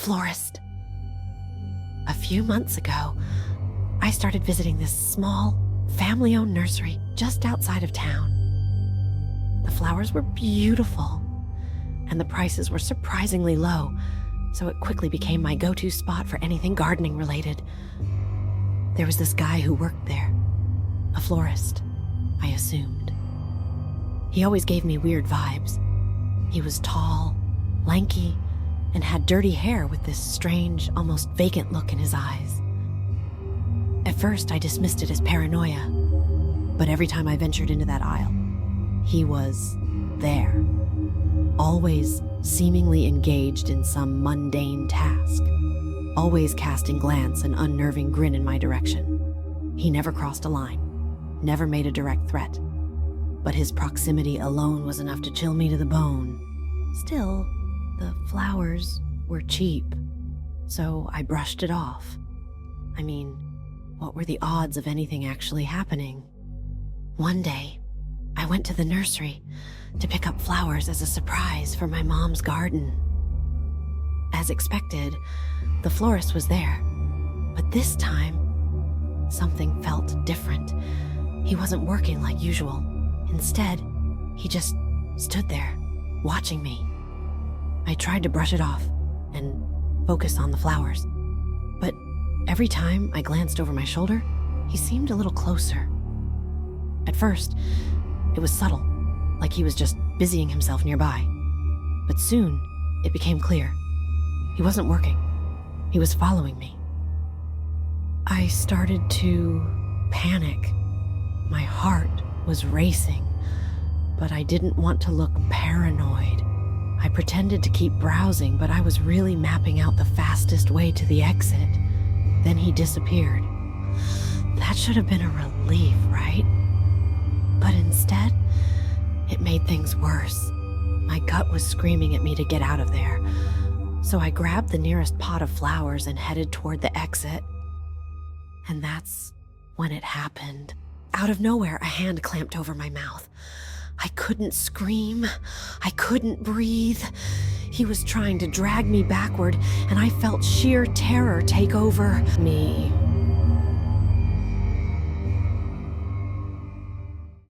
florist. A few months ago, I started visiting this small, family-owned nursery just outside of town. The flowers were beautiful, and the prices were surprisingly low, so it quickly became my go-to spot for anything gardening related. There was this guy who worked there, a florist, I assumed. He always gave me weird vibes. He was tall, lanky, and had dirty hair with this strange, almost vacant look in his eyes. At first, I dismissed it as paranoia, but every time I ventured into that aisle, he was there, always seemingly engaged in some mundane task, always casting glance and unnerving grin in my direction. He never crossed a line, never made a direct threat, but his proximity alone was enough to chill me to the bone. Still, the flowers were cheap, so I brushed it off. I mean, what were the odds of anything actually happening? One day, I went to the nursery to pick up flowers as a surprise for my mom's garden. As expected, the florist was there, but this time, something felt different. He wasn't working like usual. Instead, he just stood there, watching me. I tried to brush it off and focus on the flowers, but every time I glanced over my shoulder, he seemed a little closer. At first, it was subtle, like he was just busying himself nearby. But soon, it became clear. He wasn't working. He was following me. I started to panic. My heart was racing, but I didn't want to look paranoid. I pretended to keep browsing, but I was really mapping out the fastest way to the exit. Then he disappeared. That should have been a relief, right? But instead, it made things worse. My gut was screaming at me to get out of there. So I grabbed the nearest pot of flowers and headed toward the exit. And that's when it happened. Out of nowhere, a hand clamped over my mouth. I couldn't scream. I couldn't breathe. He was trying to drag me backward, and I felt sheer terror take over me.